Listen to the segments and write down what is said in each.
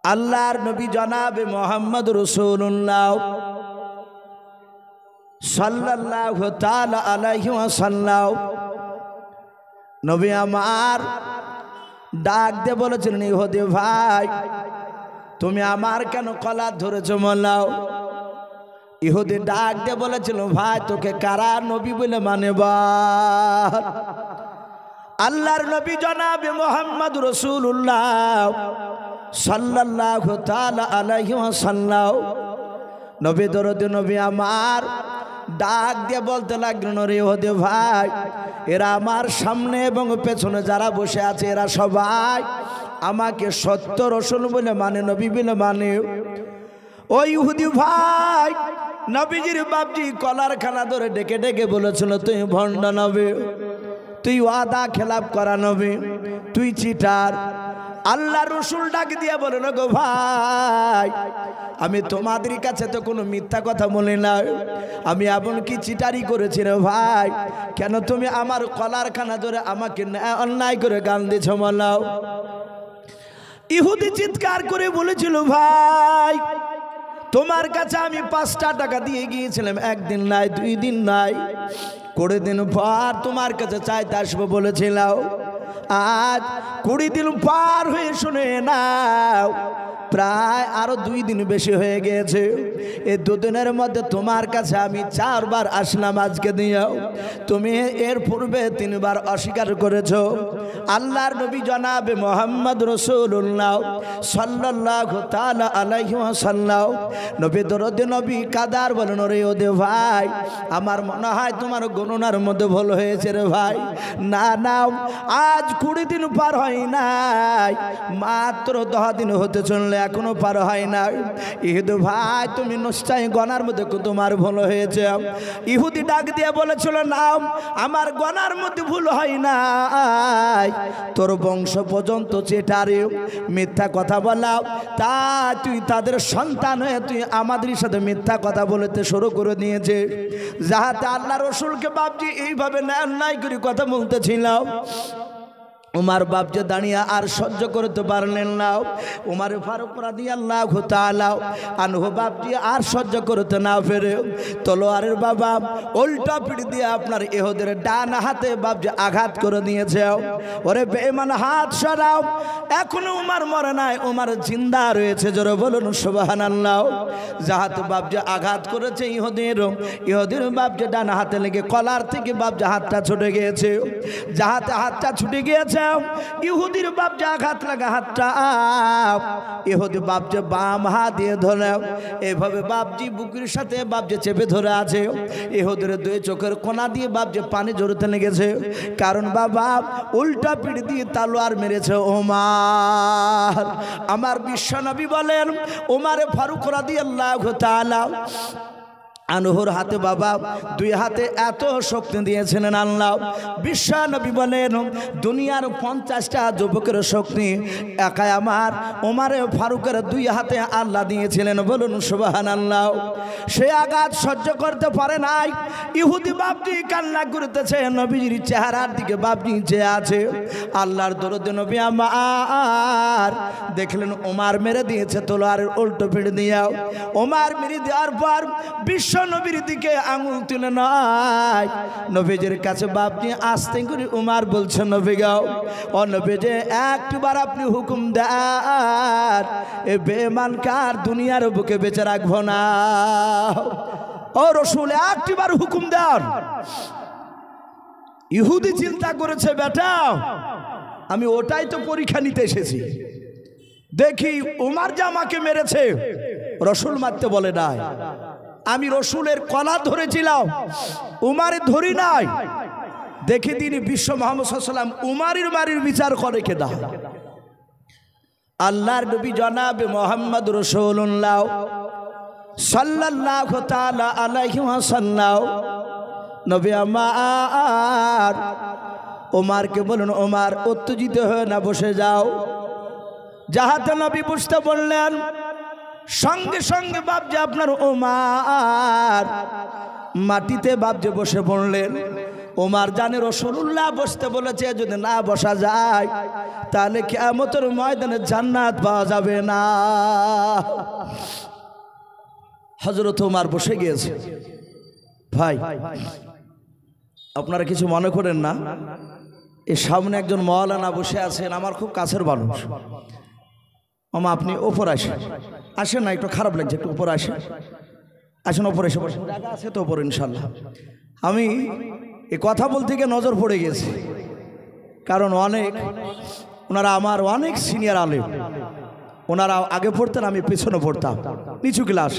আল্লাহর নবী জনাবে মোহাম্মদ রাসূলুল্লাহ সাল্লাল্লাহু তাআলা আলাইহি ওয়াসাল্লাম নবী আমার ডাক দিয়ে বলেছিলেন, ইহুদি ভাই তুমি আমার কেন কলা ধরেছো মোলাও? ইহুদি ডাক দিয়ে বলেছিল, ভাই তোকে কারা নবী বলে মানে বল? আল্লাহর নবী জনাবে মোহাম্মদ রাসূলুল্লাহ সাল্লাল্লাহু তাআলা আলাইহি ওয়াসাল্লাম নবী দরদি নবী আমার ডাক দিয়ে বলতে লাগলেন, রে ইহুদি ভাই এরা আমার সামনে এবং পেছনে যারা বসে আছে এরা সবাই আমাকে সত্য রাসূল বলে মানে, নবী বলে মানে। ওই ইহুদি ভাই নবীজির বাপজি কলার খানা ধরে ডেকে ডেকে বলেছিল, তুই ভণ্ড নবী, তুই ওয়াদা খেলাপ করা নবী, তুই চিটার। আল্লাহ রসুল ডাক দিয়ে বলেন, গো ভাই আমি তোমাদের কাছে তো কোনো মিথ্যা কথা বলি না, আমি এমন কি চিটারি করেছি রে ভাই? কেন তুমি আমার কলার খানা ধরে আমাকে অন্যায় করে গান দিছ মালাও? ইহুদি চিৎকার করে বলেছিল, ভাই তোমার কাছে আমি 5টা টাকা দিয়ে গিয়েছিলাম, একদিন নাই 2 দিন নাই 20 দিন পর তোমার কাছে চাইতে আসবো বলেছিলাম, আজ 20 দিন পার হয়ে শুনে নাও প্রায় আরো 2 দিন বেশি হয়ে গিয়েছে। এই 2 দিনের মধ্যে তোমার কাছে আমি 4 বার আসলাম, আজকে দিয়েও তুমি এর পূর্বে 3 বার অস্বীকার করেছো। আল্লাহর নবী জনাবে মোহাম্মদ রাসূলুল্লাহ সাল্লাল্লাহু তাআলা আলাইহি ওয়াসাল্লাম নবী দরদি নবী কাদার বলেন, রে ওদে ভাই আমার মনে হয় তোমার গণনার মধ্যে ভুল হয়েছে রে ভাই। না না, আজ 20 দিন পার হয় নাই, মাত্র 10 দিন হতে চললে এখনো পার হয় না। ইহুদি ভাই তুমি নিশ্চয়ই গণার মধ্যে তোমার ভুল হয়েছে। ইহুদি ডাক দিয়ে বলেছিল, না আমার গণার মধ্যে ভুল হয় না, তোর বংশ পর্যন্ত চেটারে মিথ্যা কথা বলা, তা তুই তাদের সন্তান হয়ে তুই আমাদের সাথে মিথ্যা কথা বলতে শুরু করে দিয়েছে। যাহাতে আল্লাহ রসুলকে বাপজি এইভাবে অন্যায় করে কথা বলতেছিল, উমার বাপজি দাঁড়িয়ে আর সহ্য করতে পারলেন না। উমার ফারুক রাদিয়াল্লাহু তাআলা আনহু বাপজি আর সহ্য করতে না পেরে তলোয়ারের বাবা উল্টা পিঠ দিয়ে আপনার ইহুদের ডান হাতে বাপজি আঘাত করে দিয়েছে। ওরে বেঈমান হাত সরাও, এখনো উমার মরে নাই, উমার জিন্দা রয়েছে, জোরে বলুন সুবহানাল্লাহ। যাহাতে বাপজি আঘাত করেছে ইহুদের বাপজি ডান হাতে লেগে কলার থেকে বাপজি হাতটা ছুটে গিয়েছে। যাহাতে হাতটা ছুটে গিয়েছে ইহুদির বাপজি আঘাত লাগা হাতটা ইহুদি বাপজি বাম হাত দিয়ে ধরে এইভাবে বাপজি বুকের সাথে বাপজি চেপে ধরে আছে। ইহুদির 2 চোখের কোনা দিয়ে বাপজি পানি ঝরতে লেগেছে, কারণ বাবা উল্টা পিঠ দিয়ে তলোয়ার মেরেছে ওমর। আমার বিশ্বনবী বলেন, ওমরে ফারুক রাদিয়াল্লাহু তাআলা আনহুর হাতে বাবা 2 হাতে এত শক্তি দিয়েছিলেন আল্লাহ। বিশ্বনবী বলেন, দুনিয়ার 50টা যুবকের শক্তি একাই আমার ওমরে ফারুকের 2 হাতে আল্লাহ দিয়েছিলেন, বলুন সুবহানাল্লাহ। সে আঘাত সহ্য করতে পারে নাই। ইহুদি বাপজি কান্না করতেছে, নবীজির চেহারার দিকে বাপজি চেয়ে আছে। আল্লাহর দরুদ নবী আমার দেখলেন ওমর মেরে দিয়েছে তলোয়ারের উল্টো পিঠ দিয়ে। ওমর মেরে দেওয়ার পর বিশ্ব নবীর দিকে আঙুল তুলে নাই, নবীজির কাছে বাপজি আস্তে করে উমার বলছে, নবী গাও ও নবী যে একবার আপনি হুকুম দেন এ বেঈমান কার দুনিয়ার বুকে বেঁচে রাখবো না। ও রাসূল একবার হুকুম দেন। ইহুদি চিন্তা করেছে, বেটা আমি ওটাই তো পরীক্ষা নিতে এসেছি, দেখি উমার যে আমাকে মেরেছে রাসূল মারতে বলে নাই, আমি রসুলের কলা ধরেছিলাম, উমারে ধরি নাই, দেখে তিনি বিশ্ব মুহাম্মদ সাল্লাল্লাহু আলাইহি ওয়াসাল্লাম উমারের বাড়ির বিচার করে কেডা? আল্লাহর নবী জনাবে মুহাম্মদ রাসূলুল্লাহ সাল্লাল্লাহু তাআলা আলাইহি ওয়াসাল্লাম নবী আমার ওমরকে বলুন, ওমর উত্তেজিত হয়ে না, বসে যাও। যাহাতে নবী বসতে বললেন, সঙ্গে সঙ্গে বাপজি আপনার ওমর মাটিতে বাপজি বসে পড়লেন। ওমার জানে রাসূলুল্লাহ বসতে বলেছে, যদি না বসা যায় তাহলে কিয়ামতের ময়দানে জান্নাত পাওয়া যাবে না। হযরত ওমর বসে গিয়েছে। ভাই আপনারা কিছু মনে করেন না, এই সামনে একজন মাওলানা বসে আছেন, আমার খুব কাছের মানুষ। মামা আপনি ওপর আসেন, আসেন না, একটু খারাপ লাগছে, একটু উপর আসেন, আসেন ওপরে এসে বসেন, জায়গা আছে তো ওপর ইনশাল্লাহ। আমি এই কথা বলতে গিয়ে নজর পড়ে গেছে, কারণ ওনারা আমার অনেক সিনিয়র আলেম, ওনারা আগে পড়তেন, আমি পেছনে পড়তাম, নিচু ক্লাস।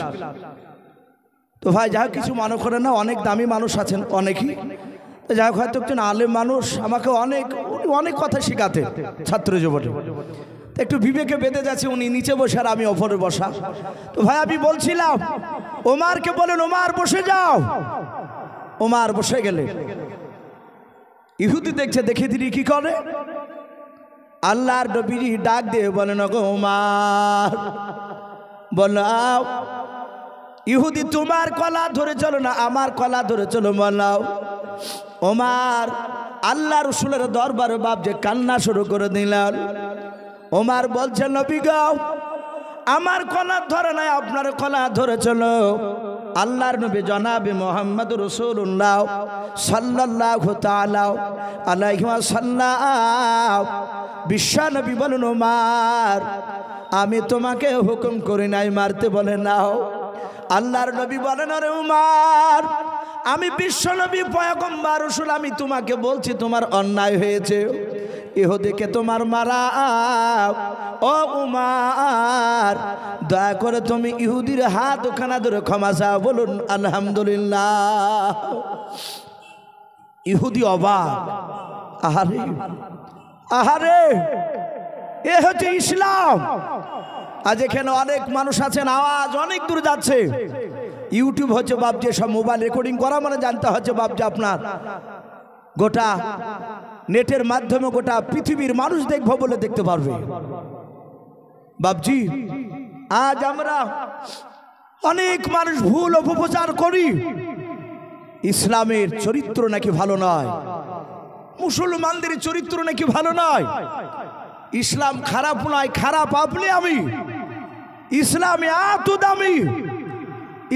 তো ভাই যাই হোক কিছু মনে করেন না, অনেক দামি মানুষ আছেন অনেকেই, যাই হোক হয়তো একজন আলেম মানুষ, আমাকে অনেক কথা শেখাতেন ছাত্র জীবনে, একটু বিবেকে বেঁধে যাচ্ছে, উনি নিচে বসে আর আমি ওপরে বসা। তো ভাই আমি বলছিলাম ওমরকে বলেন ওমর বসে যাও। ওমর বসে গেলে ইহুদি দেখছে, দেখে তিনি কি করে, আল্লাহর নবী ডাক দিয়ে বলেন ওগো ওমর বলাও, ইহুদি তোমার কলা ধরে চলো না আমার কলা ধরে চলো বলাও। ওমর আল্লাহ রাসূলের দরবারে বাপ যে কান্না শুরু করে দিলেন। ওমর বলছে নবী গো, আমার কলা ধরে নাই, আপনার কলা ধরে চলো। আল্লাহর নবী জনাবে মুহাম্মদ রাসূলুল্লাহ সাল্লাল্লাহু তাআলা আলাইহি ওয়াসাল্লাম বিশ্ব নবী বলেন ওমর আমি তোমাকে হুকুম করি নাই মারতে, বলে নাও। আল্লাহর নবী বলেন আরে ওমর আমি বিশ্ব নবী পয়গম্বর রাসূল, আমি তোমাকে বলছি তোমার অন্যায় হয়েছে, ইহুদিকে তোমার মারা। ও ওমর দয়া করে তুমি ইহুদির হাত ওখানা ধরে ক্ষমা চাও, বলুন আলহামদুলিল্লাহ। ইহুদি অবাক, আহারে আহারে এ হচ্ছে ইসলাম। আজ এখানে অনেক মানুষ আছেন, আওয়াজ অনেক দূর যাচ্ছে, ইউটিউব হচ্ছে বাপজি, সব মোবাইল রেকর্ডিং করা মানে জানতে হচ্ছে বাপজি আপনার গোটা নেটের মাধ্যমে গোটা পৃথিবীর মানুষ দেখবো বলে দেখতে পারবে বাপজি। আজ আমরা অনেক মানুষ ভুল অপপ্রচার করি, ইসলামের চরিত্র নাকি ভালো নয়, মুসলমানদের চরিত্র নাকি ভালো নয়, ইসলাম খারাপ নয়, খারাপ আপনি আমি, ইসলামে এত দামি।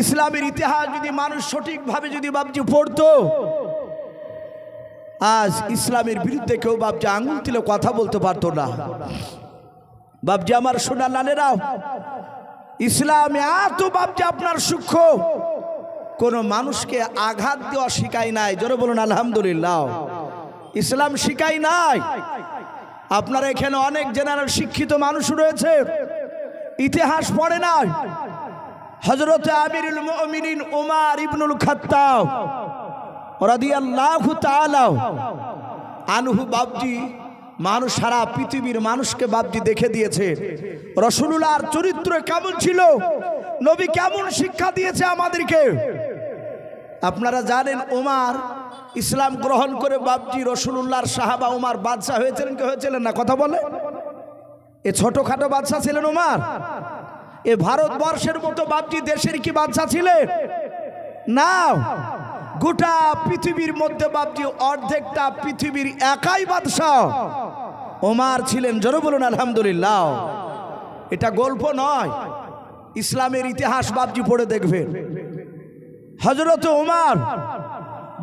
ইসলামের ইতিহাস যদি মানুষ সঠিকভাবে যদি বাপজি পড়তো, আজ ইসলামের বিরুদ্ধে কেউ বাপজি আঙুল তুলে কথা বলতে পারতো না। বাপজি আমার সোনা লালেরাও, ইসলামে এত বাপজি আপনার সূক্ষ্ম, কোন মানুষকে আঘাত দেওয়া শিখায় নাই, জোরে বলুন আলহামদুলিল্লাহ। ইসলাম শিখায় নাই। আপনারা এখানে অনেক জেনারেল শিক্ষিত মানুষ রয়েছে, ইতিহাস পড়ে নাই। হযরত আমিরুল মুমিনিন উমর ইবনুল খাত্তাব রাদিয়াল্লাহু তাআলা আনহু বাপজি মানুষ সারা পৃথিবীর মানুষকে বাপজি দেখে দিয়েছে রাসূলুল্লাহর চরিত্র কেমন ছিল, নবী কেমন শিক্ষা দিয়েছে আমাদেরকে। আপনারা জানেন উমর ইসলাম গ্রহণ করে বাপজি রাসূলুল্লাহর সাহাবা উমর বাদশা হয়েছিলেন কি হয়েছিলেন না, কথা বলে? এ ছোটখাটো বাদশা ছিলেন উমর? এ ভারতবর্ষের মতো বাপজি দেশের কি বাদশা ছিলেন? না, গোটা পৃথিবীর মধ্যে বাপজি অর্ধেকটা পৃথিবীর একাই বাদশাহ ওমর ছিলেন, জোরে বলুন আলহামদুলিল্লাহ। এটা গল্প নয়, ইসলামের ইতিহাস বাপজি পড়ে দেখবেন। হযরত ওমর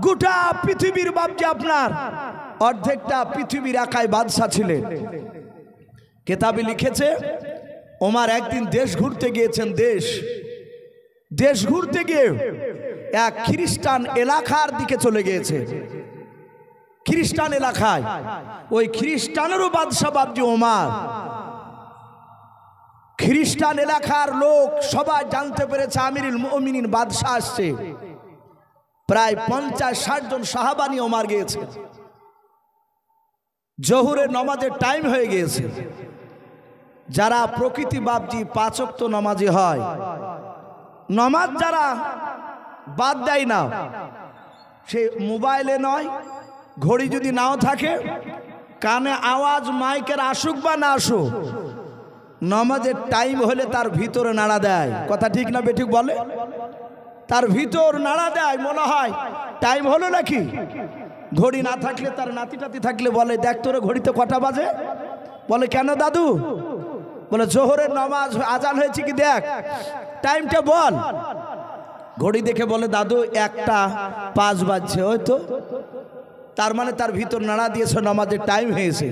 গোটা পৃথিবীর বাপজি আপনার অর্ধেকটা পৃথিবীর একাই বাদশাহ ছিলেন। কেতাবে লিখেছে ওমর একদিন দেশ ঘুরতে গিয়েছেন, দেশ ঘুরতে গিয়ে এক খ্রিস্টান এলাকার দিকে চলে গিয়েছে। খ্রিস্টান এলাকায় ওই খ্রিস্টানেরও বাদশা বাপজি ওমর। খ্রিস্টান এলাকার লোক সবাই জানতে পেরেছে আমিরুল মুমিনিন বাদশা আসছে। প্রায় 50-60 জন সাহাবা নিয়ে ওমর গিয়েছে। জোহরের নামাজের টাইম হয়ে গিয়েছে। যারা প্রকৃতি বাপজি 5 ওয়াক্ত নামাজি হয়, নামাজ যারা বাদ দেয় না, সে মোবাইলে নয়, ঘড়ি যদি নাও থাকে, কানে আওয়াজ মাইকের আসুক বা না আসুক, নামাজের টাইম হলে তার ভিতরে নাড়া দেয়। কথা ঠিক না বেঠিক বলে? তার ভিতর নাড়া দেয়, মনে হয় টাইম হলো নাকি, ঘড়ি না থাকলে তার নাতি টাতি থাকলে বলে, দেখ তোর ঘড়িতে কটা বাজে? বলে কেন দাদু? বলে জোহরের নামাজ আজান হয়েছে কি দেখ, টাইমটা বল। ঘড়ি দেখে বলে দাদু 1:05 বাজছে। ওই তো, তার মানে তার ভিতর নাড়া দিয়েছে, নামাজের টাইম হয়েছে।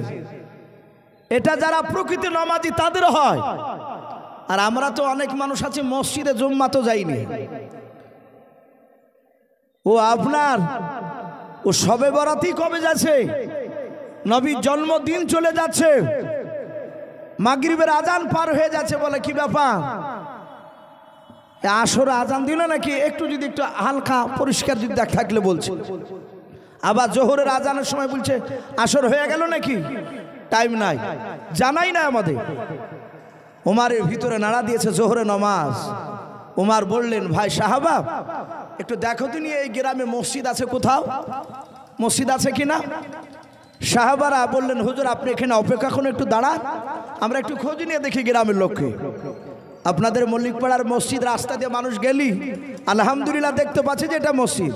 এটা যারা প্রকৃত নামাজি তাদের হয়। আর আমরা তো অনেক মানুষ আছে মসজিদে জুম্মা তো যাইনি, ও আপনার ও সবে বরাতই কবে যাচ্ছে, নবীর জন্মদিন চলে যাচ্ছে, মাগরিবের আজান পার হয়ে যাচ্ছে, বলে কি ব্যাপার আসর আজান দিল নাকি? একটু যদি একটু হালকা পরিষ্কার যদি দেখ থাকলে বলছে। আবার জোহরের আজানের সময় বলছে আসর হয়ে গেল নাকি, টাইম নাই, জানাই না আমাদের। ওমারের ভিতরে নাড়া দিয়েছে জোহরে নামাজ। ওমার বললেন, ভাই সাহাবা একটু দেখো তো নিয়ে এই গ্রামে মসজিদ আছে কোথাও, মসজিদ আছে কিনা। সাহাবারা বললেন, হুজুর আপনি এখানে অপেক্ষা করুন, একটু দাঁড়ান, আমরা একটু খোঁজ নিয়ে দেখি গ্রামের লোককে। আপনাদের মল্লিকপাড়ার মসজিদ রাস্তা দিয়ে মানুষ গেলি আলহামদুলিল্লাহ দেখতে পাচ্ছি যে এটা মসজিদ।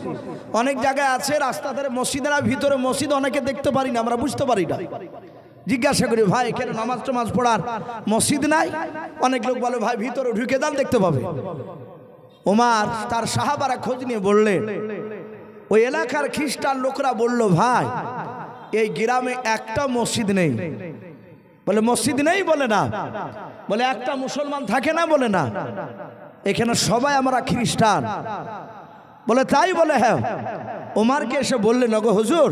অনেক জায়গায় আছে রাস্তা ধারে মসজিদের ভিতরে মসজিদ অনেকে দেখতে পারি না, আমরা বুঝতে পারি না। জিজ্ঞাসা করি, ভাই এখানে নামাজ টামাজ পড়ার মসজিদ নাই? অনেক লোক বলে, ভাই ভিতরে ঢুকে যান দেখতে পাবে। ওমার তার সাহাবারা খোঁজ নিয়ে বললেন, ওই এলাকার খ্রিস্টান লোকরা বলল, ভাই এই গ্রামে একটা মসজিদ নেই। বলে মসজিদ নেই? বলে না। বলে একটা মুসলমান থাকে না? বলে না। এখানে সবাই আমরা খ্রিস্টান। বলে তাই? বলে হ্যাঁ। ওমারকে এসে বললেন, ওগো হুজুর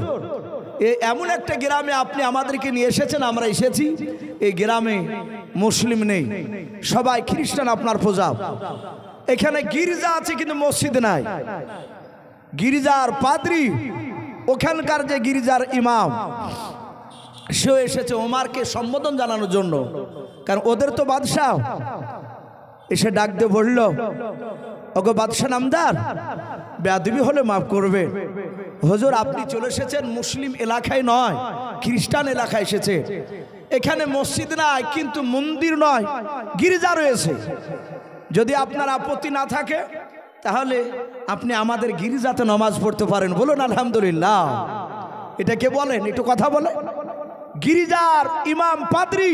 এমন একটা গ্রামে আপনি আমাদেরকে নিয়ে এসেছেন, আমরা এসেছি, এই গ্রামে মুসলিম নেই, সবাই খ্রিস্টান আপনার পূজা। এখানে গির্জা আছে কিন্তু মসজিদ নাই। গির্জার পাদ্রী, ওখানকার যে গির্জার ইমাম, সে এসেছে ওমারকে সম্বোধন জানানোর জন্য, কারণ ওদের তো বাদশাহ। এসে ডাক দিয়ে বলল, ওগো বাদশাহ নামদার, বেয়াদবি হলে মাফ করবে, হুজুর আপনি চলে এসেছেন মুসলিম এলাকায় নয়, খ্রিস্টান এলাকায় এসেছে। এখানে মসজিদ নাই কিন্তু মন্দির নয়, গির্জা রয়েছে। যদি আপনার আপত্তি না থাকে তাহলে আপনি আমাদের গির্জাতে নামাজ পড়তে পারেন। বলুন আলহামদুলিল্লাহ। এটা কে বলেন? একটু কথা বলে। গির্জার ইমাম পাদ্রী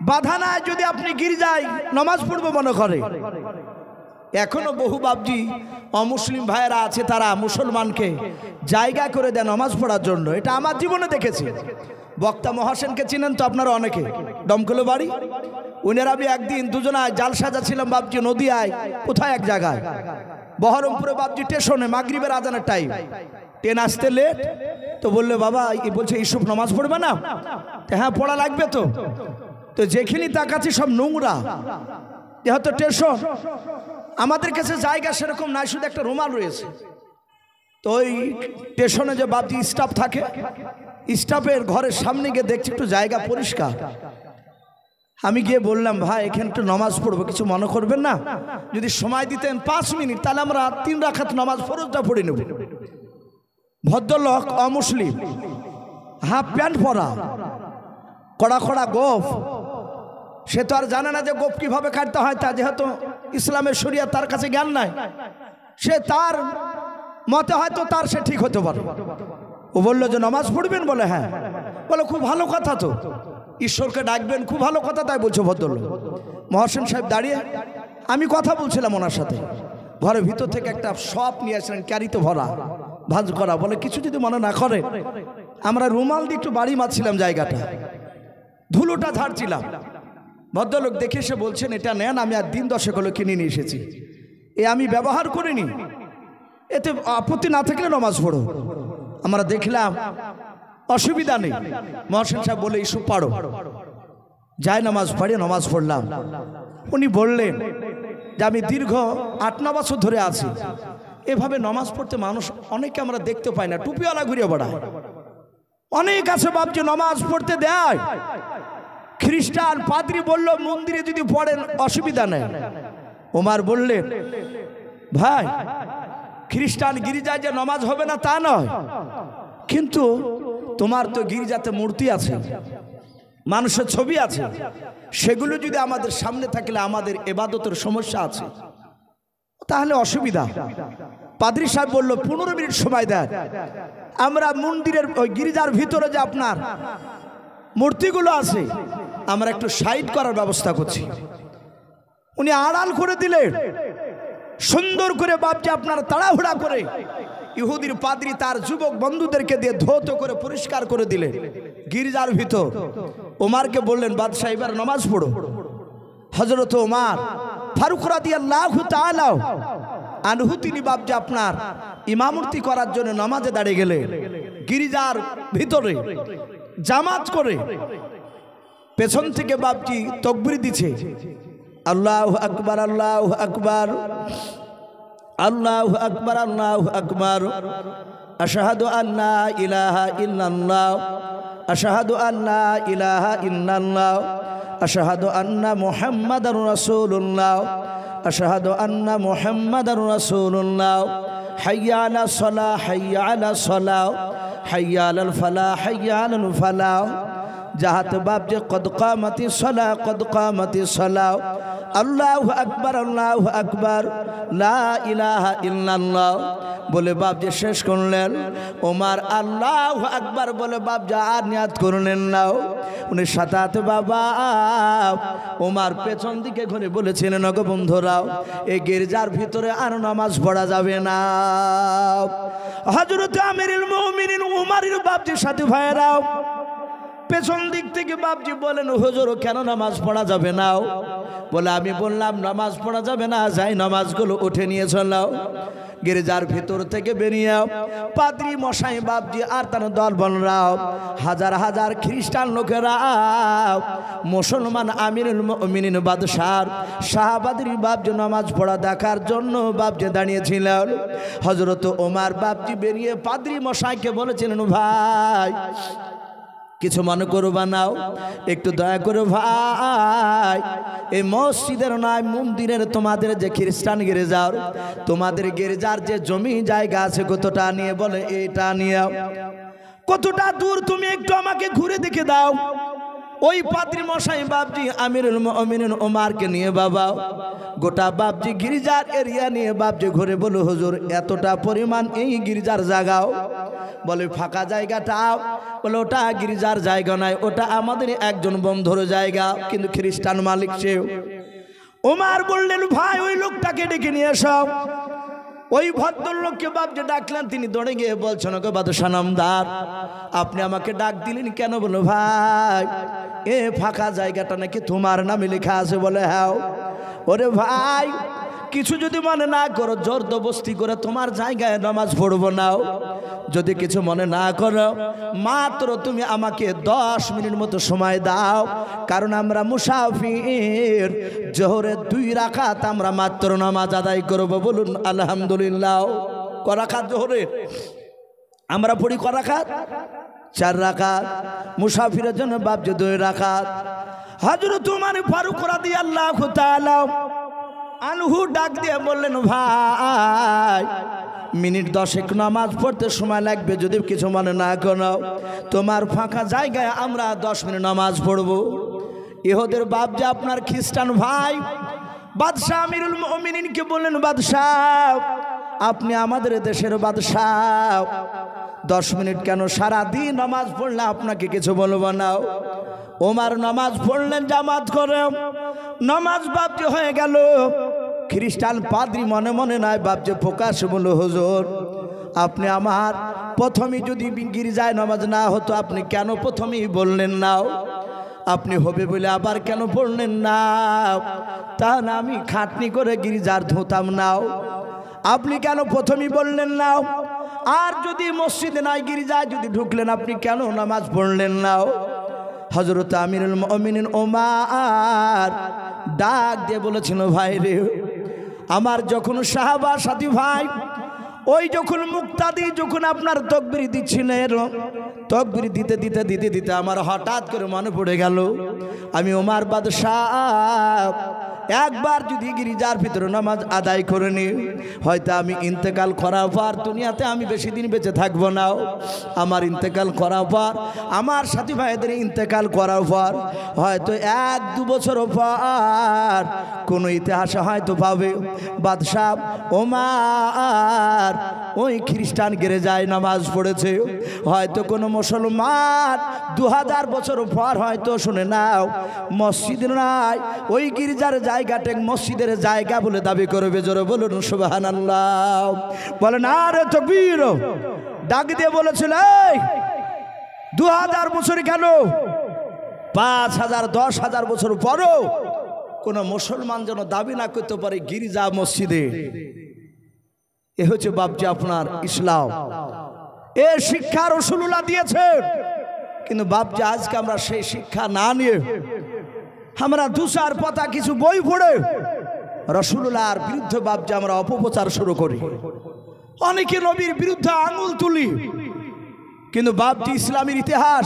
বাধা নাই যদি আপনি গির্জায় নামাজ পড়বো মনে করে। এখনো বহু বাবজি অমুসলিম ভাইয়েরা আছে, তারা মুসলমানকে জায়গা করে দেয় নামাজ পড়ার জন্য। এটা আমার জীবনে দেখেছি। বক্তা মহাসেনকে চিনেন তো আপনারা অনেকে, দমকল বাড়ি। উনার আমি একদিন দুজনায় জাল সাজাছিলাম বাবজি নদিয়ায়, কোথায় এক জায়গায়, বহরমপুরে বাবজি স্টেশনে, মাগরিবের আজানের টাইম, ট্রেন আসতে লেট। তো বললে বাবা বলছে ইসুফ নামাজ পড়বে না? হ্যাঁ পড়া লাগবে তো। তো যেখানে তাকাচ্ছি সব নোংরা, যেহেতু স্টেশন, আমাদের কাছে জায়গা সেরকম নাই, শুধু একটা রুমাল রয়েছে। তো ওই স্টেশনে যে বাবজি স্টাফ থাকে, স্টাফের ঘরের সামনে গিয়ে দেখছি একটু জায়গা পরিষ্কার। আমি গিয়ে বললাম, ভাই এখানে একটু নামাজ পড়বো, কিছু মনে করবেন না? যদি সময় দিতেন 5 মিনিট, তাহলে আমরা 3 রাকাত নামাজ ফরজটা পড়ে নেব। ভদ্রলোক অমুসলিম, হাফ প্যান্ট পরা, কড়া কড়া গোফ। সে তো আর জানে না যে গোফ কিভাবে কাটতে হয়, তা যেহেতু ইসলামের শরিয়া তার কাছে জ্ঞান নাই, সে তার মতে হয়তো তার সে ঠিক হতে পারে। ও বললো যে নামাজ পড়বেন? বলে হ্যাঁ। বলে খুব ভালো কথা তো, ঈশ্বরকে ডাকবেন, খুব ভালো কথা। তাই বলছো ভদ্রলোক। মহসেন সাহেব দাঁড়িয়ে, আমি কথা বলছিলাম ওনার সাথে, ঘরের ভিতর থেকে একটা সপ নিয়ে আসলেন, ক্যারিতে ভরা, ভাঁজ করা। বলে কিছু যদি মনে না করে, আমরা রুমাল দিয়ে একটু বাড়ি মারছিলাম জায়গাটা, ধুলোটা ঝাড়ছিলাম। ভদ্রলোক দেখে এসে বলছেন, এটা নেন, আমি আর দিন 10 হলো কিনে নিয়ে এসেছি, এ আমি ব্যবহার করিনি, এতে আপত্তি না থাকলে নামাজ পড়ো। আমরা দেখলাম অসুবিধা নেই। মহসেন সাহেব বলে ইস্যু পাড়ো, যাই নামাজ পড়ে নামাজ পড়লাম। উনি বললেন যে আমি দীর্ঘ 8-9 বছর ধরে আছি, এভাবে নামাজ পড়তে মানুষ অনেকে আমরা দেখতে পাই না, টুপিওয়ালা ঘুরে বেড়ায়। অনেক আছে বাবজি নামাজ পড়তে দেয়। খ্রিস্টান পাদ্রী বলল মন্দিরে যদি পড়েন অসুবিধা নেই। ওমার বললেন, ভাই খ্রিস্টান গির্জায় যে নামাজ হবে না তা নয়, কিন্তু তোমার তো গির্জাতে মূর্তি আছে, মানুষের ছবি আছে, সেগুলো যদি আমাদের সামনে থাকলে আমাদের ইবাদতের সমস্যা আছে, তাহলে অসুবিধা। পাদ্রী সাহেব বলল 15 মিনিট সময় দেন, আমরা মন্দিরের ওই গির্জার ভিতরে যে আপনার মূর্তিগুলো আছে আমরা একটু সাইড করার ব্যবস্থা করছি। উনি আড়াল করে দিলেন সুন্দর করে। বাপজি আপনার তাড়াহুড়া করে ইহুদির পাদ্রী তার যুবক বন্ধুদেরকে দিয়ে ধৌত করে পরিষ্কার করে দিলেন গির্জার ভিতর। ওমারকে বললেন বাদশাহ এবার নামাজ পড়ো। হযরত ওমর ফারুক রাদিয়াল্লাহু তাআলা আনহু তিনি বাপজি আপনার ইমামতি করার জন্য নামাজে দাঁড়িয়ে গেলেন গির্জার ভিতরে জামাত করে। পেছন থেকে বাপজি তাকবীর দিচ্ছে, আল্লাহু আকবার আল্লাহু আকবার আল্লাহু আকবার আল্লাহু আকবার, আশহাদু আল্লা ইলাহা ইল্লাল্লাহ আশহাদু আল্লা ইলাহা ইল্লাল্লাহ আশহাদু আন্না মুহাম্মাদার রাসূলুল্লাহ আশহাদু আন্না মুহাম্মাদার রাসূলুল্লাহ, হাইয়া আলাস সালাহ হাইয়া আলাস সালাহ হাইয়া আলাল ফালাহ হাইয়া আলাল ফালাহ, জাহাত বাপজি কদ কামাতিস সালাহ কদ কামাতিস সালাহ, আল্লাহু আকবার লা ইলাহা ইল্লাল্লাহ বলে বাপজি শেষ করলেন। ওমর আল্লাহু আকবার বলে বাপজি আর নিয়াত করলেন না। উনি সাতাত বাবা ওমর পেছন দিকে ঘুরে বলেছিলেন, ওগো বন্ধুরাও এই গির্জার ভিতরে আর নামাজ পড়া যাবে না। হযরত আমিরুল মুমিনিন ওমরের বাপজির সাথে ভাইরাও পেছন দিক থেকে বাপজি বলেন, হুজুর কেন নামাজ পড়া যাবে না? বলে আমি বললাম নামাজ পড়া যাবে না, যাই নামাজগুলো উঠে নিয়ে চলাও। গির্জার ভিতর থেকে বেরিয়ে পাদ্রী মশাই বাপজি আর তার দল বলরাও হাজার হাজার খ্রিস্টান লোকেরা মুসলমান আমিরুল মুমিনিন বাদশাহ শাহবাদীর বাপজি নামাজ পড়া দেখার জন্য বাপজি দাঁড়িয়েছিলেন। হযরত ওমর বাপজি বেরিয়ে পাদ্রী মশাইকে বলেছিলেন, ভাই কিছু মনে করবা নাও, একটু দয়া করে ভাই এই মসজিদের নয় মন্দিরের তোমাদের যে খ্রিস্টান গির্জার তোমাদের গির্জার যে জমি জায়গা আছে কতটা নিয়ে বলে এটা নিয়ে কতটা দূর তুমি একটু আমাকে ঘুরে দেখে দাও। ওই পাদ্রী মশাই বাপজি আমিরুল মুমিনিন ওমরকে নিয়ে বাবা গোটা বাপজি গির্জার এরিয়া নিয়ে বাপজি ঘুরে বলো, হুজুর এতটা পরিমাণ এই গির্জার জায়গাও বলে ফাঁকা জায়গাটাও বলে ওটা গির্জার জায়গা নয়, ওটা আমাদের একজন বন্ধুর জায়গা, কিন্তু খ্রিস্টান মালিক সেও। ওমর বললেন, ভাই ওই লোকটাকে ডেকে নিয়ে এসো। ওই ভদ্রলোককে বাপজি ডাকলেন, তিনি দৌড়ে গিয়ে বলছেন, ওকে বাদশাহ নামদার আপনি আমাকে ডাক দিলেন কেন? বলো ভাই এ ফাঁকা জায়গাটা নাকি তোমার নামে লেখা আছে। বলে হ্যাঁ। ওরে ভাই কিছু যদি মনে না করো জবরদস্তি করে তোমার জায়গায় নামাজ পড়বো না। যদি কিছু মনে না করো মাত্র তুমি আমাকে 10 মিনিট মতো সময় দাও, কারণ আমরা মুসাফির জোহরের 2 রাকাত আমরা মাত্র নামাজ আদায় করব। বলুন আলহামদুলিল্লাহ। ক রাকাত জোহরের আমরা পড়ি? ক রাকাত? 4 রাকাত। মুসাফিরের জন্য বাপজি 2 রাকাত। হযরত ওমর ফারুক রাদিয়াল্লাহু তাআলা আনহু ডাক দিয়ে বললেন, ভাই মিনিট 10 নামাজ পড়তে সময় লাগবে, যদি কিছু মনে না করো তোমার ফাঁকা জায়গায় আমরা 10 মিনিট নামাজ পড়ব। ইহুদের বাপ যে আপনার খ্রিস্টান ভাই বাদশাহ আমিরুল মুমিনিনকে বললেন, বাদশাহ আপনি আমাদের দেশের বাদশাহ, 10 মিনিট কেন সারা দিন নামাজ পড়লে আপনাকে কিছু বলবো না। ওমর নামাজ পড়লেন জামাত করে, নামাজ বাপজি হয়ে গেল। খ্রিস্টান পাদ্রী মনে মনে নয় বাপজি প্রকাশ বলল, হুজুর আপনি আমার প্রথমেই যদি গির্জায় নামাজ না হতো আপনি কেন প্রথমেই বললেন না? আপনি হবে বলে আবার কেন পড়লেন না? তা না আমি খাটনি করে গির্জার ধুতাম নাও, আপনি কেন প্রথমেই বললেন না? আর যদি মসজিদে নাই গির্জায় যদি ঢুকলেন আপনি কেন নামাজ পড়লেন না? হযরত আমিরুল মুমিনিন ওমর ডাক দিয়ে বলেছিল, ভাই রে আমার যখন সাহাবা সাথী ভাই ওই যখন মুক্তাদি যখন আপনার তাকবীর দিচ্ছিলেন, তাকবীর দিতে দিতে দিতে দিতে আমার হঠাৎ করে মনে পড়ে গেল আমি ওমর বাদশাহ একবার যদি গির্জার ভিতরে নামাজ আদায় করে নি, হয়তো আমি ইন্তেকাল করার পর দুনিয়াতে আমি বেশি দিন বেঁচে থাকবো না। আমার ইন্তেকাল করার পর, আমার সাথী ভাইদের ইন্তেকাল করার পর হয়তো 1-2 বছর পর কোনো ইতিহাসে হয়তো পাবে বাদশাহ ওমর ওই খ্রিস্টান গির্জায় নামাজ পড়েছে। হয়তো কোনো মুসলমান 2000 বছর পর হয়তো শুনে নাও মসজিদ নাই, ওই গির্জার জায়গাটা মসজিদের জায়গা বলে দাবি করবে। জোরে বলুন সুবহানাল্লাহ। বলেন আরে তাকবীর। ডাক দিয়ে বলেছিল, এই 2000 বছর কেন, 5000 10,000 বছর পরও কোন মুসলমান যেন দাবি না করতে পারে গির্জা মসজিদে। এ হচ্ছে বাপজি আপনার ইসলাম। এ শিক্ষা রাসূলুল্লাহ দিয়েছে, কিন্তু বাপজি আজকে আমরা সেই শিক্ষা না নিয়ে আমরা দুসার পাতা কিছু বই পড়ে রাসূলুল্লাহর বিরুদ্ধে বাপজি আমরা অপপ্রচার শুরু করি। অনেকে নবীর বিরুদ্ধে আঙুল তুলি, কিন্তু বাপজি ইসলামের ইতিহাস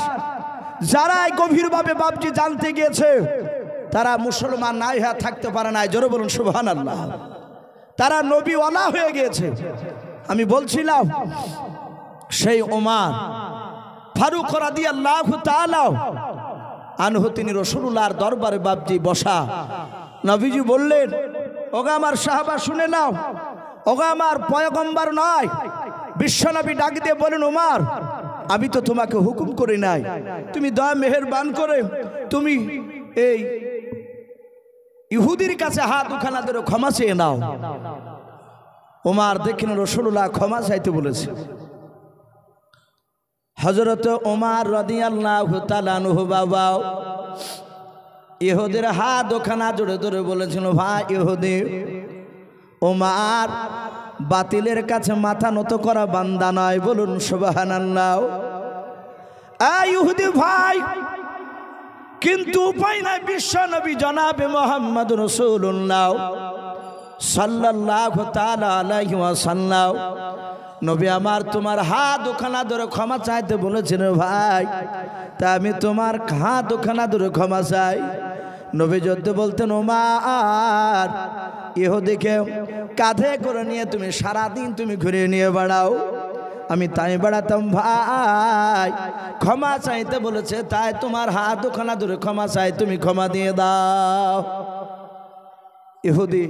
যারাই গভীরভাবে বাপজি জানতে গিয়েছে তারা মুসলমান নাই হয়ে থাকতে পারে না। জোরে বলুন সুবহানাল্লাহ। তারা নবী ওয়ালা হয়ে গিয়েছে। আমি বলছিলাম সেই ওমর ফারুক রাদিয়াল্লাহু তাআলা আনহু তিনি রাসূলুল্লাহর দরবারে বাপজি বসা। নবীজি বললেন, ওগো আমার সাহাবা শুনে নাও, ওগো আমার পয়গম্বর নয়। বিশ্বনবী ডাক দিয়ে বলেন, ওমর আমি তো তোমাকে হুকুম করি নাই, তুমি দয়া মেহেরবান করে তুমি এই ইহুদির কাছে হাত উঠানা ধরে ক্ষমা চেয়ে নাও। ওমর দেখেন রাসূলুল্লাহ ক্ষমা চাইতে বলেছে। হযরত ওমর রাদিয়াল্লাহু তাআলা আনহু বাবা ইহুদির হাত ওখানা জোরে ধরে বলেছিল, ভাই ইহুদি, ওমর বাতিলের কাছে মাথা নত করা বান্দা নয়। বলুন সুবহানাল্লাহ। এই ইহুদি ভাই, কিন্তু উপায় নাই, বিশ্ব নবী জনাবে মুহাম্মদ রাসূলুল্লাহ সাল্লাল্লাহু তাআলা আলাইহি ওয়াসাল্লাম নবী আমার তোমার হাত ওখানা ধরে ক্ষমা চাইতে বলেছেন ভাই, তা আমি তোমার হাত ওখানা ধরে ক্ষমা চাই। নবী যদি বলতেন, ওমর ইহুদিকে কাঁধে করে নিয়ে তুমি সারাদিন তুমি ঘুরে নিয়ে বেড়াও, আমি তাই বেড়াতাম ভাই, ক্ষমা চাইতে বলেছে তাই তোমার হাত ওখানা ধরে ক্ষমা চাই, তুমি ক্ষমা দিয়ে দাও। ইহুদি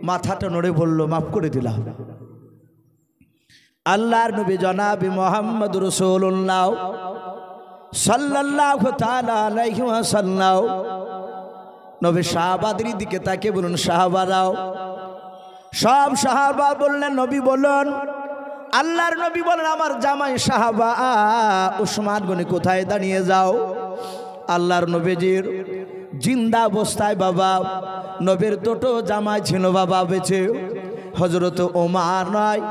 মাথাটা নড়ে বলল, মাফ করে দিলাম। আল্লাহর নবী জনাবে মুহাম্মদ রাসূলুল্লাহ সাল্লাল্লাহু তাআলা আলাইহি ওয়াসাল্লাম নবী সাহাবাদের দিকে তাকে বলুন, সাহাবারাও। সব সাহাবা বললেন, নবী বলুন। আল্লাহর নবী বলেন, আমার জামাই সাহাবা উসমান গনি কোথায় দাঁড়িয়ে যাও। আল্লাহর নবীজির জিন্দা অবস্থায় বাবা নবীর দুটো জামাই ছিল বাবা বেঁচে, হযরত ওমর নয়,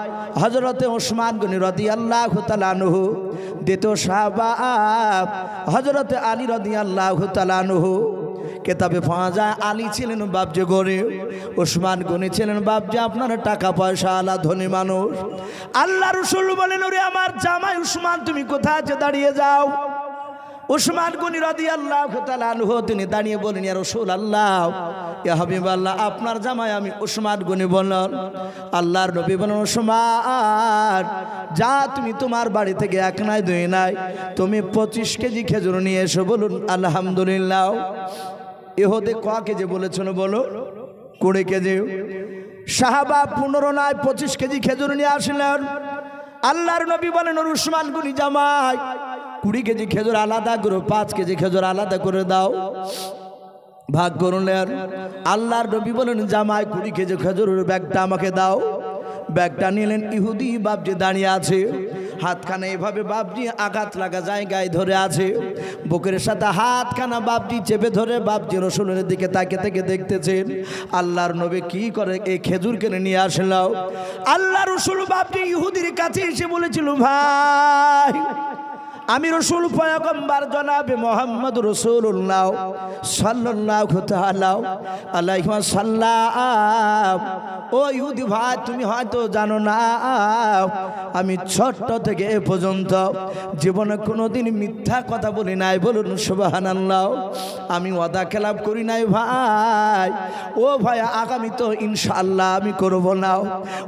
হযরত উসমান গনি রাদিয়াল্লাহু তাআলা আনহু। দ্বিতীয় সাহাবা হযরত আলী রাদিয়াল্লাহু তাআলা আনহু। কেতাবে পাওয়া যায় আলী ছিলেন বাপজি গরিব, উসমান গনি ছিলেন বাপজি আপনার টাকা পয়সা আলা ধনী মানুষ। আল্লাহ রাসূল বলেন, ওরে আমার জামাই উসমান তুমি কোথায় যে দাঁড়িয়ে যাও। উসমান গনি রাদিয়াল্লাহু তাআলা আনহু তিনি দাঁড়িয়ে বলেন, ইয়া রাসূলুল্লাহ, ইয়া হাবিবাল্লাহ, আপনার জামাই আমি উসমান গনি বলেন। আল্লাহর নবী বলেন, উসমান যা তুমি তোমার বাড়ি থেকে এক নাই দুই নাই তুমি 25 কেজি খেজুর নিয়ে এসো। বলুন আলহামদুলিল্লাহ। ইহুদি ক কেজি বলেছিল বলো? 20 কেজি। সাহাবা 15 নয় 25 কেজি খেজুর নিয়ে আসলেন। আল্লাহর নবী বলেন, উসমান গনি জামাই 20 কেজি খেজুর আলাদা করো, 5 কেজি খেজুর আলাদা করে দাও, ভাগ করলেন। আল্লাহর নবী বলেন, জামাই 20 কেজি খেজুরের ব্যাগটা আমাকে দাও। ব্যাগটা নিলেন। ইহুদি বাপজি দাঁড়িয়ে আছে, হাতখানা এভাবে বাপজি আঘাত লাগা জায়গায় ধরে আছে, বুকের সাথে হাতখানা বাপজি চেপে ধরে বাপজি রাসূলের দিকে তাকে থেকে দেখতেছেন। আল্লাহর নবী কি করে এই খেজুর কিনে নিয়ে আসলো। আল্লাহ রাসূল বাপজি ইহুদির কাছে এসে বলেছিল, ভাই আমি রসুল পয়গম্বর জনাবে মুহাম্মদ রাসূলুল্লাহ সাল্লাল্লাহু তাআলা আলাইহি ওয়াসাল্লাম। ও ইহুদি ভাই, তুমি হয়তো জানো না, আমি ছোট্ট থেকে এ পর্যন্ত জীবনে কোনোদিন মিথ্যা কথা বলি নাই। বলুন সুবহানাল্লাহ। আমি ওয়াদা খেলাপ করি নাই ভাই। ও ভাই, আগামী তো ইনশাআল্লাহ আমি করব না।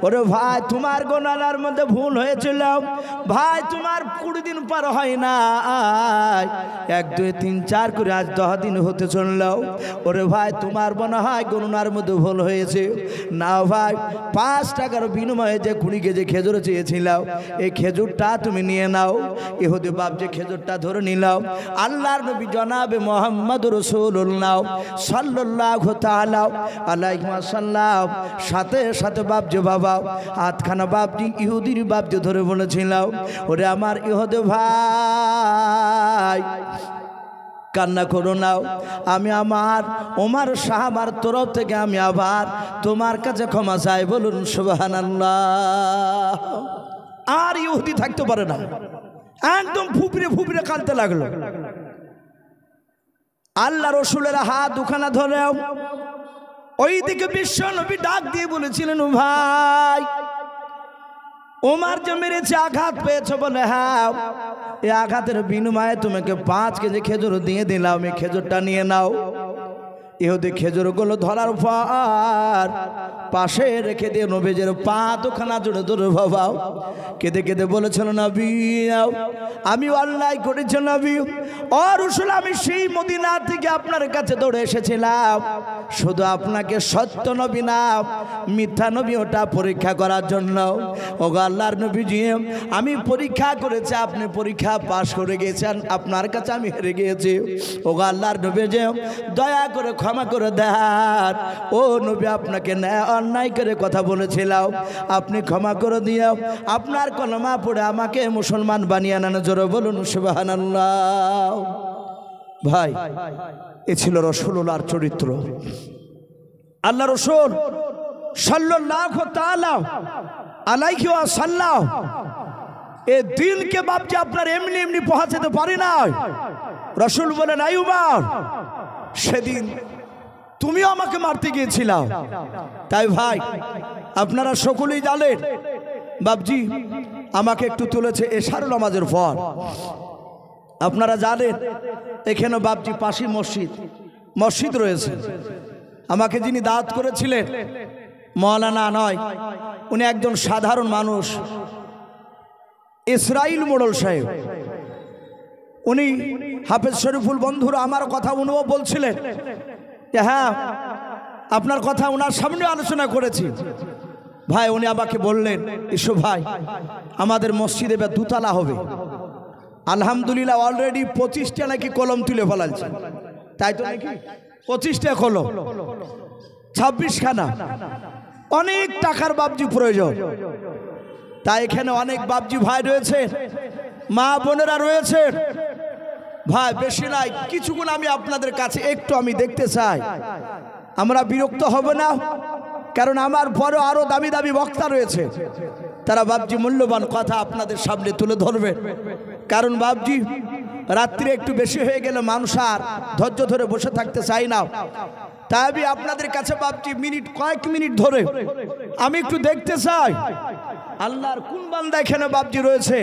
ওরে ভাই, তোমার গোনার মধ্যে ভুল হয়েছিল ভাই, তোমার 20 দিন পার হয় না, 1 2 3 4 করে আজ 10 দিন হতে চলল। ওরে ভাই, তোমার মনে হয় গণনার মধ্যে ভুল হয়েছে না ভাই। 5 টাকার বিনিময়ে যে 20 কেজি খেজুর চেয়েছিল, এই খেজুরটা তুমি নিয়ে নাও। ইহুদি বাপ যে খেজুরটা ধরে নিলাম, আল্লাহর নবী জনাবে মুহাম্মদ রাসূলুল্লাহ সাল্লাল্লাহু তাআলা আলাইহি ওয়াসাল্লাম সাথে সাথে বাপ যে বাবা হাতখানা বাপজি ইহুদির বাপ যে ধরে বলেছিল, ওরে আমার ইহুদি ভাই, কান্না করো না। আমি আমার ওমর সাহাবার তরফ থেকে আমি আবার তোমার কাছে ক্ষমা চাই। বলুন সুবহানাল্লাহ। আর ইহুদি থাকতে পারে না, একদম ফুপড়ে ফুপড়ে কাঁদতে লাগলো। আল্লাহ রসুলের হাত দুখানা ধরে ওইদিকে বিশ্ব নবী ডাক দিয়ে বলেছিলেন, ভাই ওমর যে মেরেছে, আঘাত পেয়েছ বলে, হ্যাঁ, এই আঘাতের বিনিময়ে তোমাকে 5 কেজি খেজুর দিয়ে দিলাম, এই খেজুরটা নিয়ে নাও। ইহুদি খেজুরগুলো ধরার পর পাশে রেখে দিয়ে নবীজের পা দুখানা জুড়ে ধরে বাবা কেঁদে কেঁদে বলেছিল, নবী আমি অন্যায় করেছি নবী। ও রাসূল, আমি সেই মদিনা থেকে আপনার কাছে দৌড়ে এসেছিলাম শুধু আপনাকে সত্য নবী না মিথ্যা নবী ওটা পরীক্ষা করার জন্য। ও আল্লাহর নবীজি, আমি পরীক্ষা করেছি, আপনি পরীক্ষা পাশ করে গিয়েছেন, আপনার কাছে আমি হেরে গিয়েছি। ও আল্লাহর নবীজি, দয়া করে ক্ষমা করে দেন। ও নবী, আপনাকে অন্যায় করে কথা বলেছিলাম, আপনি ক্ষমা করে দিও। আপনার কলমা পড়ে আমাকে মুসলমান বানিয়ে আনানো। জোরে বলুন সুবহানাল্লাহ। ভাই, এ ছিল রাসূলুল্লাহর চরিত্র। আল্লাহ রাসূল সাল্লাল্লাহু তাআলা আলাইহি ওয়াসাল্লাম এই দিনকে বাপজি আপনার এমনি এমনি পৌঁছাতে পারে না। রাসূল বলেন, আই উমর, সেদিন তুমিও আমাকে মারতে গিয়েছিলাম। তাই ভাই, আপনারা সকলেই জানেন বাপজি আমাকে একটু তুলেছে এশার নামাজের পর। আপনারা জানেন এখানে বাপজি পাশে মসজিদ রয়েছে। আমাকে যিনি দাওয়াত করেছিলেন মাওলানা নয়, উনি একজন সাধারণ মানুষ, ইসরাইল মোড়ল সাহেব। উনি হাফেজ শরীফুল বন্ধুরা আমার কথা উনিও বলছিলেন যে হ্যাঁ, আপনার কথা ওনার সামনে আলোচনা করেছি। ভাই, উনি আমাকে বললেন, এসো ভাই, আমাদের মসজিদে এবার 2 তলা হবে। আলহামদুলিল্লাহ, অলরেডি 25টা নাকি কলম তুলে ফেলাচ্ছে, তাই তো নাকি? 25টা কলম, 26খানা। অনেক টাকার বাবজি প্রয়োজন। তাই এখানে অনেক বাবজি ভাই রয়েছে, মা বোনেরা রয়েছে। ভাই, বেশি নাই, কিছুক্ষণ আমি আপনাদের কাছে একটু আমি দেখতে চাই। আমরা বিরক্ত হব না, কারণ আমার পরে আরো দামি দামি বক্তা রয়েছে, তারা বাবজি মূল্যবান কথা আপনাদের সামনে তুলে ধরবে। কারণ বাবজি রাত্রি একটু বেশি হয়ে গেলে মানুষ আর ধৈর্য ধরে বসে থাকতে চাই না। তাই আমি আপনাদের কাছে বাবজি কয়েক মিনিট ধরে আমি একটু দেখতে চাই আল্লাহর কোন বান্দা এখানে বাবজি রয়েছে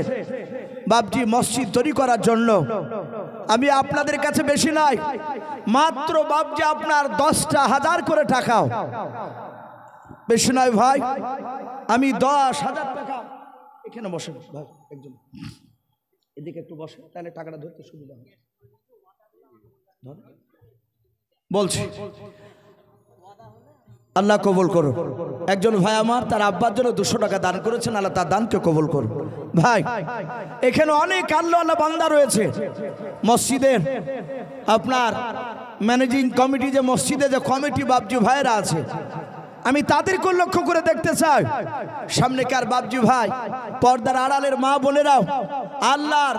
বাবজি মসজিদ তৈরি করার জন্য। আমি আপনাদের কাছে বেশি নাই, মাত্র বাবজি আপনার 10,000 করে টাকাও বেশি নয় ভাই। আমি 10,000 টাকা এখানে বসে ভাই, একজন এদিকে একটু বসে, তাহলে টাকাটা ধরতে সুবিধা হবে। বলছি আল্লাহ কবুল করুন। একজন ভাই আমার তার আব্বার জন্য 200 টাকা দান করেছেন, আল্লাহ তার দানকে কবুল করুন। ভাই, এখানে অনেক আল্লাহ বান্দা রয়েছে মসজিদের। আপনার ম্যানেজিং কমিটি যে মসজিদে যে কমিটি বাবজি ভাইরা আছে, আমি তাদেরকে লক্ষ্য করে দেখতে চাই। সামনেকার বাবজি ভাই, পর্দার আড়ালের মা বোনেরাও আল্লাহর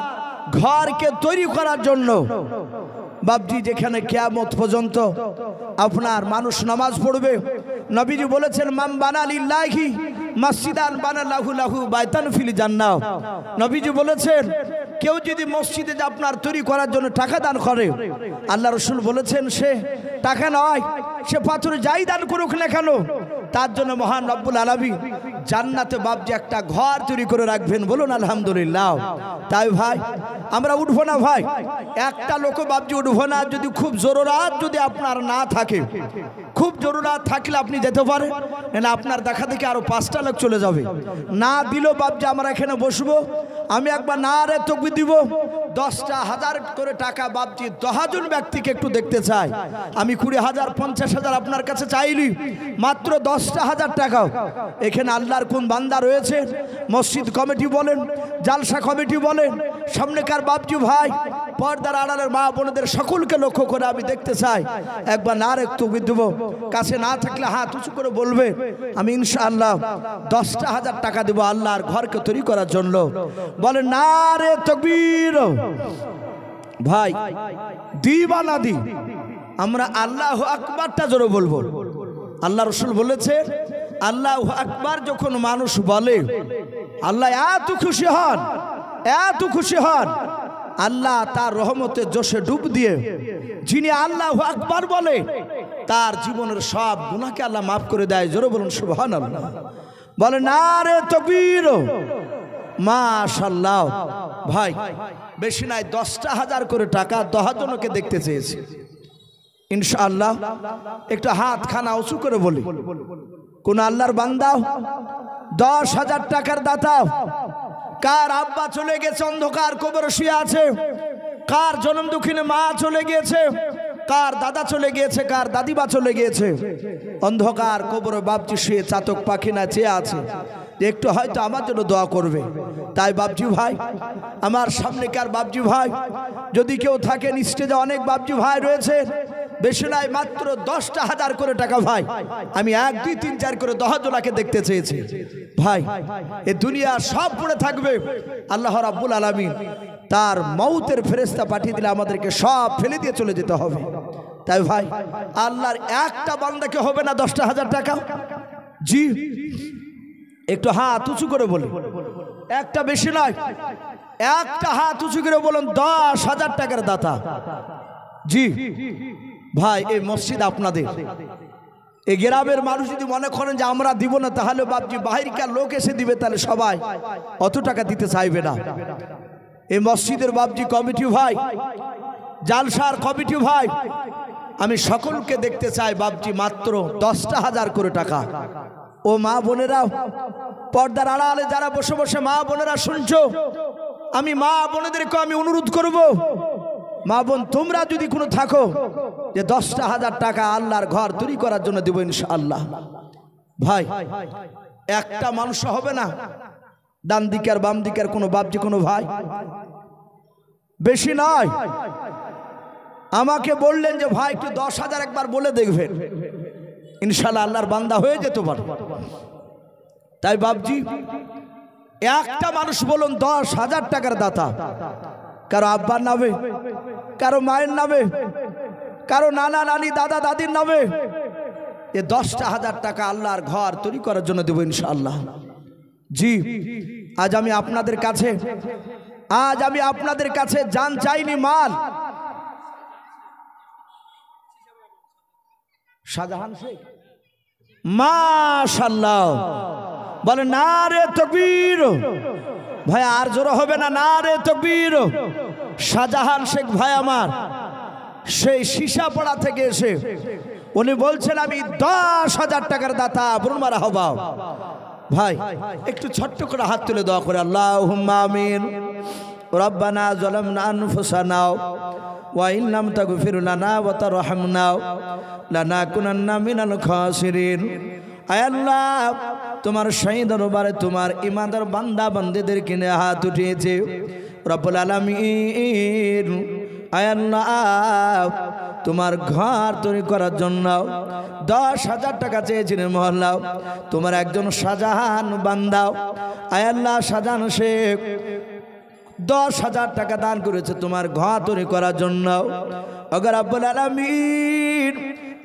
ঘরকে তৈরি করার জন্য বাবজি যেখানে কিয়ামত পর্যন্ত আপনার মানুষ নামাজ পড়বে। নবীজি বলেছেন, মান বানা লিল্লাহি মসজিদান বানালাহু লাহু বাইতান ফিল জান্নাহ। নবীজি বলেছেন কেউ যদি মসজিদে আপনার তৈরি করার জন্য টাকা দান করে, আল্লাহ রাসূল বলেছেন সে টাকা নয়, সে পাথর যাই দান করুক না কেন, তার জন্য মহান রব্বুল আলামিন জান্নাতে বাপজি একটা ঘর তৈরি করে রাখবেন। বলুন আলহামদুলিল্লাহ। তাই ভাই আমরা উঠবো না ভাই, একটা লোক বাপজি উঠবো না। যদি খুব জরুরাত যদি আপনার না থাকে, খুব জরুরাত থাকলে আপনি যেতে পারেন, না আপনার দেখা দেখি আরো 5টা লোক চলে যাবে। না দিলেও বাপজি আমরা এখানে বসবো, আমি একবার না রে তকবীর দিব, 10টা 1000 করে টাকা বাপজি 10 জন ব্যক্তিকে একটু দেখতে চাই। আমি 20,000 50,000 আপনার কাছে চাইলি, মাত্র 10টা 1000 টাকাও। এখানে আল্লাহর কোন বান্দা রয়েছে, মসজিদ কমিটি বলেন, জালসা কমিটি বলেন, সামনেকার বাপজি ভাই, পর্দার আড়ালের মা বোনদের সকলকে লক্ষ্য করে আমি দেখতে চাই। একবার না রে তকবীর দেব, কাছে না থাকলে হাত উঁচু করে বলবে আমি ইনশাআল্লাহ 10টা 1000 টাকা দেব আল্লাহর ঘরকে তৈরি করার জন্য। বলে না রে তকবীর। ভাই দিবা না দি, আমরা আল্লাহু আকবারটা জোরে বলবো। আল্লাহ রাসূল বলেছে আল্লাহু আকবার যখন মানুষ বলে আল্লাহ এত খুশি হন, এত খুশি হন, আল্লাহ তার রহমতের জোশে ডুব দিয়ে যিনি আল্লাহু আকবার বলে তার জীবনের সব গুনাহকে আল্লাহ মাফ করে দেয়। জোরে বলুন সুবহানাল্লাহ। বলে না রে তাকবীর। মাশাআল্লাহ। ভাই বেশি নাই, 10টা 1000 করে টাকা 10 জনকে দেখতে চেয়েছি ইনশাআল্লাহ। একটু হাত খানা উঁচু করে বলি, কোন আল্লাহর বান্দা 10,000 টাকার দাতা? কার আব্বা চলে গেছে অন্ধকার কবরে শুয়ে আছে, কার জনম দুঃখিনী মা চলে গিয়েছে, কার দাদা চলে গিয়েছে, কার দাদিমা চলে গিয়েছে, অন্ধকার কবরে বাপজি শুয়ে চাতক পাখি না চেয়ে আছে, একটু হয়তো আমার জন্য দোয়া করবে। তাই বাপজি ভাই, আমার সামনে কার বাপজি ভাই যদি কেউ থাকেন, স্টেজে অনেক বাপজি ভাই রয়েছে, বেশি নাই মাত্র 10টা 1000 করে টাকা। ভাই আমি 1 2 3 4 করে 10 জনকে দেখতে চেয়েছি। ভাই এ দুনিয়া সব পড়ে থাকবে, আল্লাহ রাব্বুল আলামিন তার মৌতের ফেরেশতা পাঠিয়ে দিলে আমাদেরকে সব ফেলে দিয়ে চলে যেতে হবে। তাই ভাই আল্লাহর একটা বান্দাকে হবে না 10টা 1000 টাকা? জি একটু হাত উঁচু করে বলি, একটা বেশি নয়, একটা হাত উঁচু করে বলুন 10,000 টাকার দাতা। জি ভাই এই মসজিদ আপনাদের, এই গ্রামের মানুষ যদি মনে করেন যে আমরা দিব না, তাহলে বাপজি বাহিরকার লোক এসে দিবে, তাহলে সবাই অত টাকা দিতে চাইবে না। এই মসজিদের বাপজি কমিটি ভাই, জালসার কমিটি ভাই, আমি সকলকে দেখতে চাই বাপজি মাত্র 10টা 1000 করে টাকা। ও মা বোনেরাও, পর্দার আড়ালে যারা বসে বসে মা বোনেরা শুনছো, আমি মা বোনেদেরকে আমি অনুরোধ করব, মা বোন তোমরা যদি কোনো থাকো যে 10টা 1000 টাকা আল্লাহর ঘর তৈরি করার জন্য দেব ইনশাআল্লাহ। ভাই একটা মানুষ হবে না, ডান দিকে আর বাম দিকে আর কোনো বাপজি কোনো ভাই, বেশি নয়। আমাকে বললেন যে ভাই একটু 10,000 একবার বলে দেখবেন, ইনশাআল্লাহ আল্লাহর বান্দা হয়ে যেতে পারে। তাই বাপজি একটা মানুষ বলুন 10,000 টাকার দাতা, কারো আব্বার নামে, কারো মায়ের নামে, কারো নানা নানি দাদা দাদির নামে, এ 10টা 1000 টাকা আল্লাহর ঘর তৈরি করার জন্য দেব ইনশাআল্লাহ। জি আজ আমি আপনাদের কাছে, আজ আমি আপনাদের কাছে জান চাইনি, মাল। শাহজাহান শেখ মাশাআল্লাহ বলে না রে তাকবীর। ভাই আর জোরে হবে না, না রে তাকবীর। শাহজাহান শেখ ভাই আমার সেই সীসাপাড়া থেকে এসে উনি বলছেন আমি 10,000 টাকার দাতা। বলুন মারহাবা। ভাই একটু ছোট্ট করে হাত তুলে দোয়া করে আল্লাহুম্মা আমিন। রব্বানা যালামনা আনফুসানা ওয়া ইন লাম তাগফির লানা ওয়া তারহামনা লানাকুনান্না মিনাল খাসিরিন। আয় আল্লাহ, তোমার শাহী দরবারে তোমার ইমানদার বান্দা বান্দীদেরকে নিয়ে হাত উঠিয়েছে রব্বুল আলামিন। আয় আল্লাহ, তোমার ঘর তৈরি করার জন্য 10,000 টাকা চেয়েছিলেন মহল্লা, তোমার একজন শাহজাহান বান্দা আয় আল্লাহ শাহজাহান শেখ 10,000 টাকা দান করেছে তোমার ঘর তৈরি করার জন্য। আগে রব্বুল আলামিন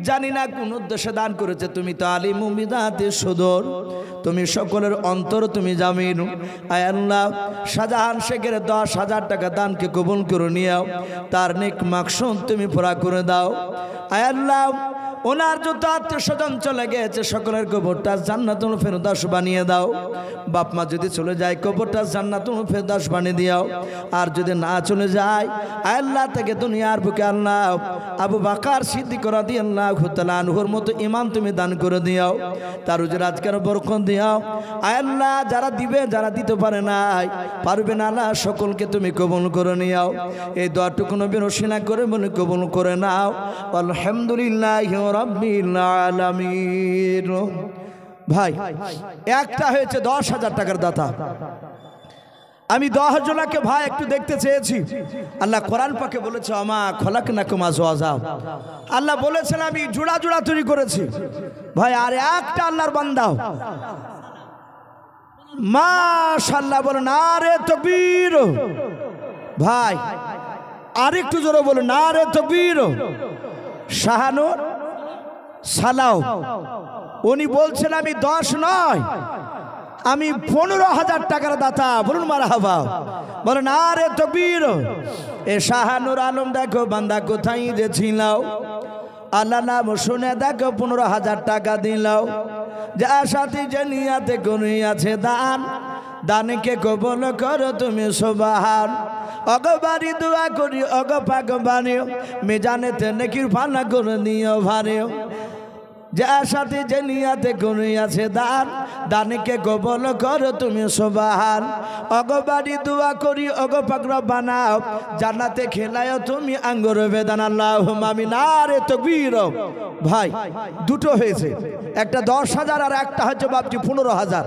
জানি না কোন উদ্দেশ্যে দান করেছে, তুমি তো আলিমু বিদাতে সুদূর, তুমি সকলের অন্তর তুমি জামিন। আয় আল্লাহ, শাহজাহান শেখের 10,000 টাকা দানকে কবুল করে নিও, তার নেক মাকসুদ তুমি পুরা করে দাও। আয় আল্লাহ, ওনার যত আত্মীয় স্বজন চলে গেছে সকলের কবরটা জান্নাতুল ফেরদাউস বানিয়ে দাও। বাপ মা যদি চলে যায় কবরটা জান্নাতুল ফেরদাউস বানিয়ে দিও। আর যদি না চলে যায় আল্লাহ থেকে দুনিয়ার বুকে আল্লাহ আবু বকর সিদ্দিক রাদিয়াল্লাহু তাআলা আনহুর মতো ঈমান তুমি দান করে দিও। তার উজর আজকের বরকত দিও। আল্লাহ, যারা দিবে যারা দিতে পারে নাই পারবে না আল্লাহ, সকলকে তুমি কবুল করে নিও। এই দোয়াটুকু নবীর ওসিলা করে বলে কবুল করে নাও। আলহামদুলিল্লাহি রাব্বিল আলামিন। ভাই, একটা হয়েছে 10,000 টাকার দাতা। আমি 10 জনকে ভাই একটু দেখতে চেয়েছি। আল্লাহ কোরআন পাকে বলেছে আমা খলাকনাকুম আজওয়াজা। আল্লাহ বলেছেন আমি জোড়া জোড়া তৈরি করেছি। ভাই আর একটা আল্লাহর বান্দা মাশাআল্লাহ বলেন নারে তাকবীর। ভাই আরেকটু জোরে বলুন নারে তাকবীর। শাহানুর সালাও উনি বলছেন আমি 10 নয়, আমি 15,000 টাকার দাতা। বলুন মারহাবা, বলেন আরে তাকবীর। এ শাহানুর আলম দেখো বান্দা কোথায় যে ছিল, আল্লাহ নাম শুনে দেখো 15,000 টাকা দিল। যা সাথী যে নিয়াতে করিয়াছে দান, দানকে কবুল করো তুমি সুবহান। অগবারি দোয়া করি অগ পাক বানিও, মেজানেতে নেকির ফানা করে নিও ভারিও। যা সাথে যে নিয়াতে করিয়াছে দান, দানকে কবুল করো তুমি সুবহান। অগবারি দোয়া করি অগ পাক বানাও, জান্নাতে খেলায়ও তুমি আঙ্গুর বেদান। আল্লাহুম্মা আমিন। নারে তাকবীর। ভাই দুটো হয়েছে, একটা 10,000 আর একটা হচ্ছে বাপজি 15,000।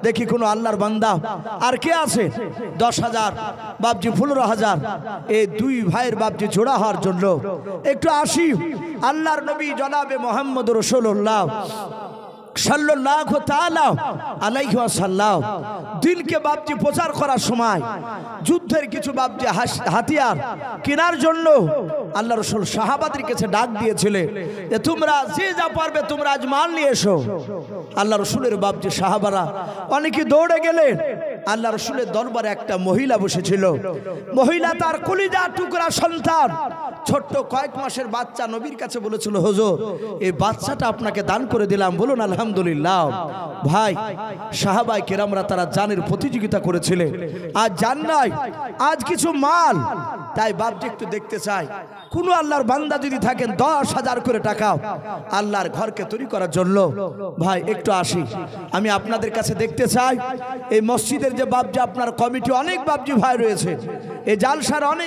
দেখি কোন আল্লাহর বান্দা আর কে আছে 10,000 বাপজি 15,000। এই দুই ভাইয়ের বাপজি জোড়া হওয়ার জন্য একটু আসি। আল্লাহর নবী জনাবে মুহাম্মদ রাসূলুল্লাহ সাল্লাল্লাহু তাআলা আলাইহি ওয়াসাল্লাম দিনকে বাপজি প্রচার করার সময় যুদ্ধের কিছু বাপজি হাতিয়ার কেনার জন্য আল্লাহ রাসূল সাহাবাদের কাছে ডাক দিয়েছিলেন যে তোমরা যে যা পারবে তোমরা আজ মাল নিয়ে এসো। আল্লাহ রাসূলের বাপজি সাহাবারা অনেকে দৌড়ে গেলেন। আল্লাহ রাসূলের দরবারে একটা মহিলা বসেছিল। মহিলা তার কলিজা টুকরা সন্তান ছোট্ট কয়েক মাসের বাচ্চা নবীর কাছে বলেছিল হুজুর এই বাচ্চাটা আপনাকে দান করে দিলাম। বলুন আলহামদুলিল্লাহ। ভাই সাহাবায়ে কেরামরা তারা জানের প্রতিযোগিতা করেছিলেন, আজ জান নাই, আজ কিছু মাল। তাই বাপজি একটু দেখতে চাই কোন আল্লাহর বান্দা যদি থাকেন 10,000 করে টাকা আল্লাহর ঘরকে তৈরি করার জন্য। ভাই একটু আসি, আমি আপনাদের কাছে দেখতে চাই এই মসজিদের যে বাপজি আপনার কমিটি অনেক বাপজি ভাই রয়েছে, এই জালসার অনেক